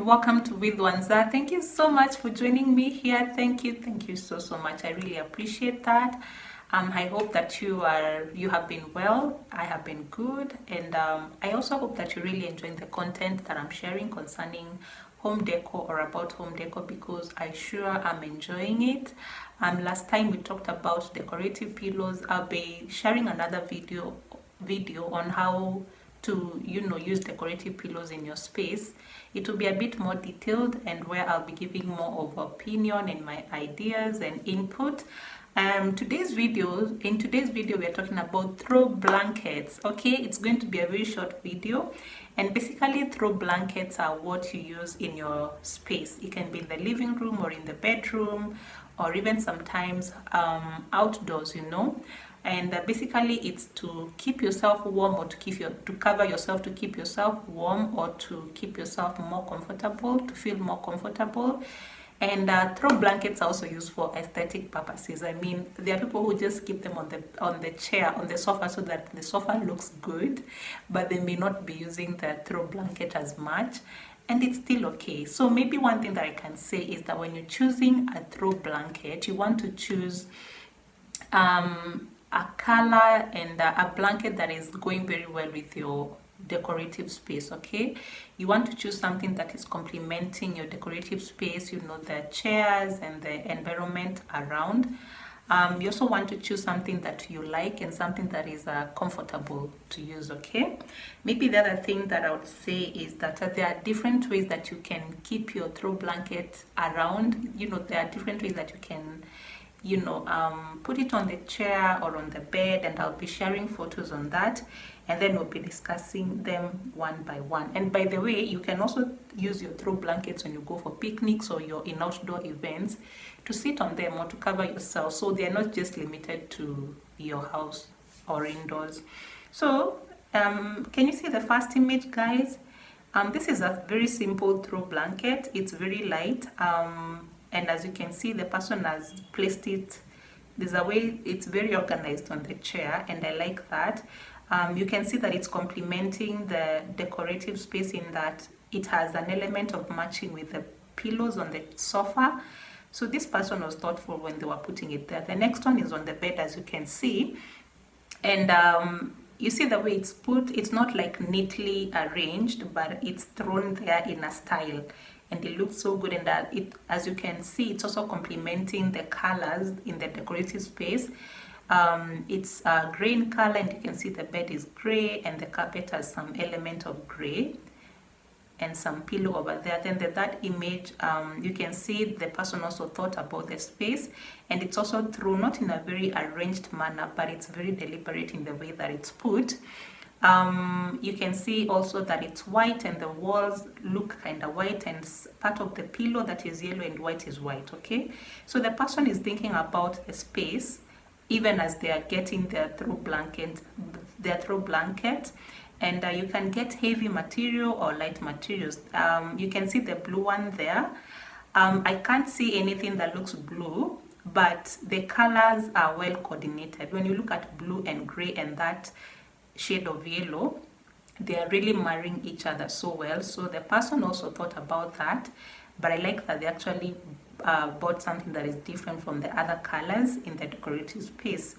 and welcome to With Wanza. Thank you so much for joining me here. Thank you so much. I really appreciate that. I hope that you have been well. I have been good, and I also hope that you're really enjoying the content that I'm sharing concerning home decor or about home decor, because I sure am enjoying it. Last time we talked about decorative pillows. I'll be sharing another video on how to use decorative pillows in your space. It will be a bit more detailed, and where I'll be giving more of opinion and my ideas and input. In today's video we are talking about throw blankets. Okay, it's going to be a very short video, and basically throw blankets are what you use in your space. It can be in the living room or in the bedroom, or even sometimes outdoors, and basically it's to keep yourself warm, or to cover yourself, to keep yourself warm, or to keep yourself more comfortable, to feel more comfortable. And throw blankets are also used for aesthetic purposes. I mean, there are people who just keep them on the chair, on the sofa, so that the sofa looks good, but they may not be using the throw blanket as much, and it's still okay. So maybe one thing that I can say is that when you're choosing a throw blanket, you want to choose a color and a blanket that is going very well with your decorative space. Okay, you want to choose something that is complementing your decorative space, the chairs and the environment around. You also want to choose something that you like and something that is comfortable to use. Okay, maybe the other thing that I would say is that there are different ways that you can keep your throw blanket around. There are different ways that you can put it on the chair or on the bed, and I'll be sharing photos on that, and then we'll be discussing them one by one. And by the way, you can also use your throw blankets when you go for picnics or you're in outdoor events, to sit on them or to cover yourself, so they're not just limited to your house or indoors. So can you see the first image, guys? This is a very simple throw blanket. It's very light, and as you can see, the person has placed it, there's a way it's very organized on the chair, and I like that. You can see that it's complementing the decorative space in that it has an element of matching with the pillows on the sofa. So this person was thoughtful when they were putting it there. The next one is on the bed, as you can see, and you see the way it's put. It's not like neatly arranged, but it's thrown there in a style, and it looks so good. And as you can see, it's also complementing the colors in the decorative space. It's a gray in color, and you can see the bed is gray, and the carpet has some element of gray, and some pillow over there. Then the third image, you can see the person also thought about the space, and it's also through, not in a very arranged manner, but it's very deliberate in the way that it's put. You can see also that it's white, and the walls look kind of white, and part of the pillow that is yellow and white is white. Okay, so the person is thinking about the space even as they are getting their throw blanket, and you can get heavy material or light materials. You can see the blue one there. I can't see anything that looks blue, but the colors are well coordinated. When you look at blue and gray and that shade of yellow, they are really marrying each other so well. So the person also thought about that, but I like that they actually bought something that is different from the other colors in the decorative space.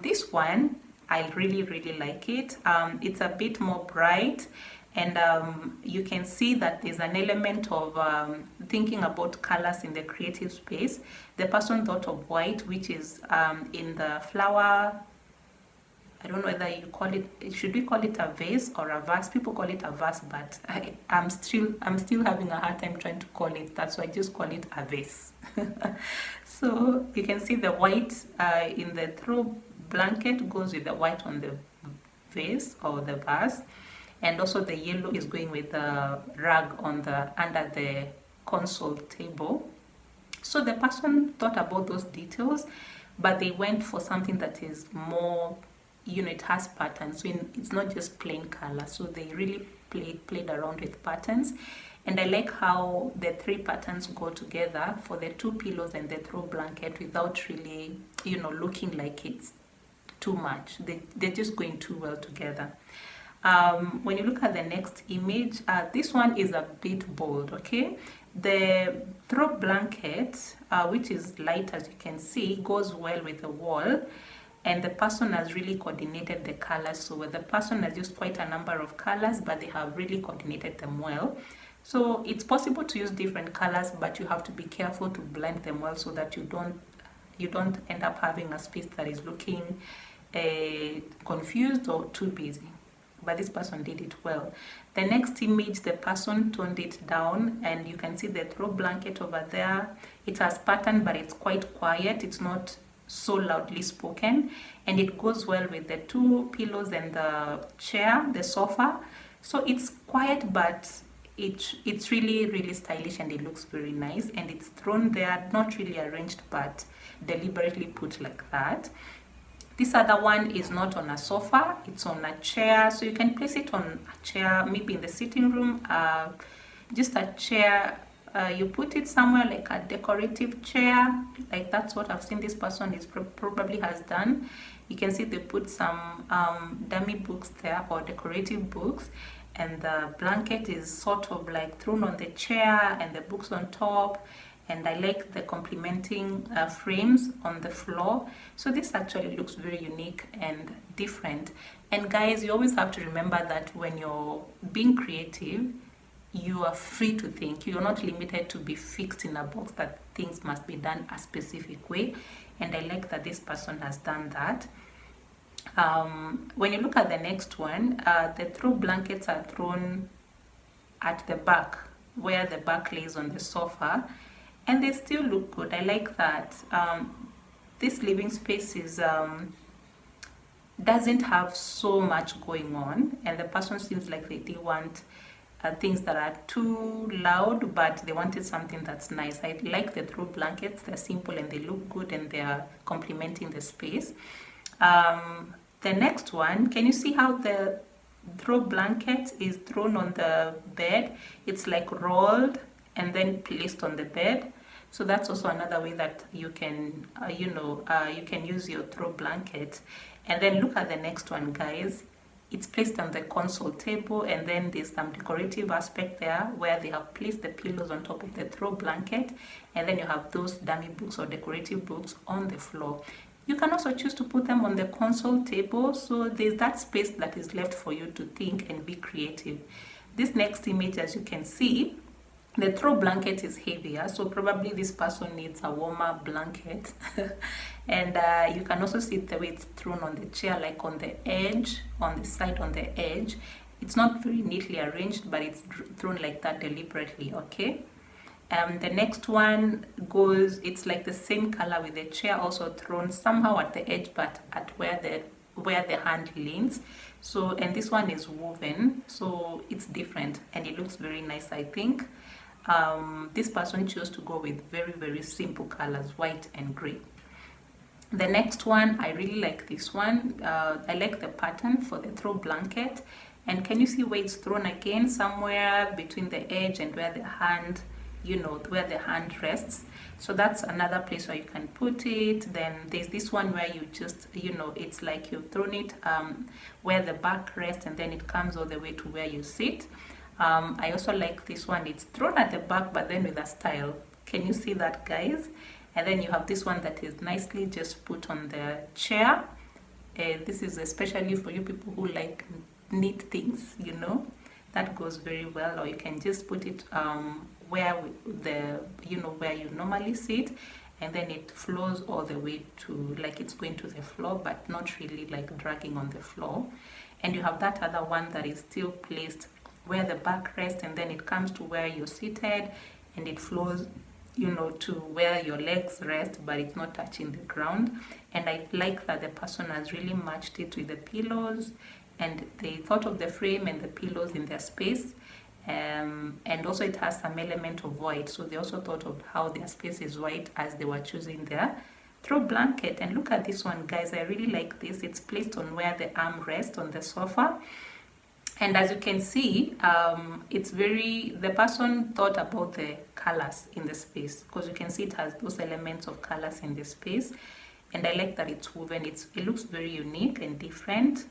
This one, I really like it. It's a bit more bright, and you can see that there's an element of thinking about colors in the creative space. The person thought of white, which is in the flower. I don't know whether you call it, should we call it a vase or a vase? People call it a vase, but I'm still having a hard time trying to call it that, so I just call it a vase. So you can see the white in the throw blanket goes with the white on the vase or the vase, and also the yellow is going with the rug on the under the console table. So the person thought about those details, but they went for something that is more, it has patterns, so it's not just plain color. So they really played around with patterns, and I like how the three patterns go together for the two pillows and the throw blanket without really looking like it's too much. They're just going too well together. When you look at the next image, this one is a bit bold, okay? The throw blanket, which is light as you can see, goes well with the wall, and the person has really coordinated the colors. So the person has used quite a number of colors, but they have really coordinated them well. So it's possible to use different colors, but you have to be careful to blend them well so that you don't end up having a space that is looking confused or too busy. But this person did it well. The next image, the person toned it down, and you can see the throw blanket over there. It has pattern, but it's quite quiet. It's not so loudly spoken, and it goes well with the two pillows and the chair, the sofa. So it's quiet, but it's really stylish, and it looks very nice, and it's thrown there, not really arranged, but deliberately put like that. This other one is not on a sofa, it's on a chair, so you can place it on a chair, maybe in the sitting room, just a chair. You put it somewhere like a decorative chair, like that's what I've seen this person is probably has done. You can see they put some dummy books there, or decorative books, and the blanket is sort of like thrown on the chair and the books on top. And I like the complementing frames on the floor. So this actually looks very unique and different. And guys, you always have to remember that when you're being creative, you are free to think. You're not limited to be fixed in a box that things must be done a specific way. And I like that this person has done that. When you look at the next one, the throw blankets are thrown at the back, where the back lays on the sofa, and they still look good. I like that. This living space is doesn't have so much going on, and the person seems like they didn't want things that are too loud, but they wanted something that's nice. I like the throw blankets. They're simple and they look good, and they are complementing the space. The next one, can you see how the throw blanket is thrown on the bed? It's like rolled and then placed on the bed. So that's also another way that you can you can use your throw blanket. And then look at the next one, guys. It's placed on the console table, and then there's some decorative aspect there where they have placed the pillows on top of the throw blanket, and then you have those dummy books or decorative books on the floor. You can also choose to put them on the console table, so there's that space that is left for you to think and be creative. This next image, as you can see, the throw blanket is heavier, so probably this person needs a warmer blanket. And you can also see the way it's thrown on the chair, like on the edge, on the side, on the edge. It's not very neatly arranged, but it's thrown like that deliberately, okay? The next one goes, it's like the same color with the chair also thrown somehow at the edge, but at where the hand leans. So, and this one is woven, so it's different and it looks very nice, I think. This person chose to go with very simple colors, white and gray. The next one, I really like this one. I like the pattern for the throw blanket. And can you see where it's thrown again? Somewhere between the edge and where the hand, where the hand rests. So that's another place where you can put it. Then there's this one where you just, it's like you've thrown it where the back rests, and then it comes all the way to where you sit. I also like this one. It's thrown at the back, but then with a style. Can you see that, guys? And then you have this one that is nicely just put on the chair. This is especially for you people who like neat things, that goes very well. Or you can just put it where where you normally sit, and then it flows all the way to, like, it's going to the floor, but not really like dragging on the floor. And you have that other one that is still placed where the back rests, and then it comes to where you're seated, and it flows to where your legs rest, but it's not touching the ground. And I like that the person has really matched it with the pillows, and they thought of the frame and the pillows in their space. And also it has some element of white, so they also thought of how their space is white as they were choosing their throw blanket. And look at this one, guys. I really like this. It's placed on where the arm rests on the sofa. And as you can see, the person thought about the colors in the space, because you can see it has those elements of colors in the space. And I like that it's woven. It looks very unique and different.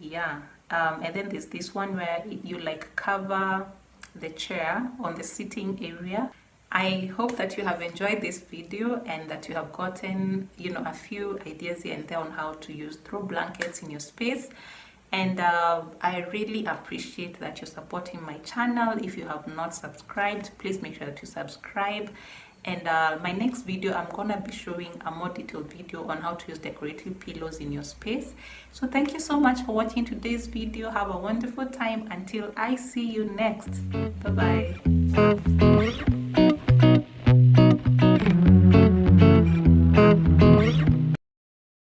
yeah. And then there's this one where you like cover the chair on the sitting area. I hope that you have enjoyed this video and that you have gotten, a few ideas here and there on how to use throw blankets in your space. And I really appreciate that you're supporting my channel. If you have not subscribed, please make sure that you subscribe. And my next video, I'm gonna be showing a more detailed video on how to use decorative pillows in your space. So thank you so much for watching today's video. Have a wonderful time until I see you next. Bye bye.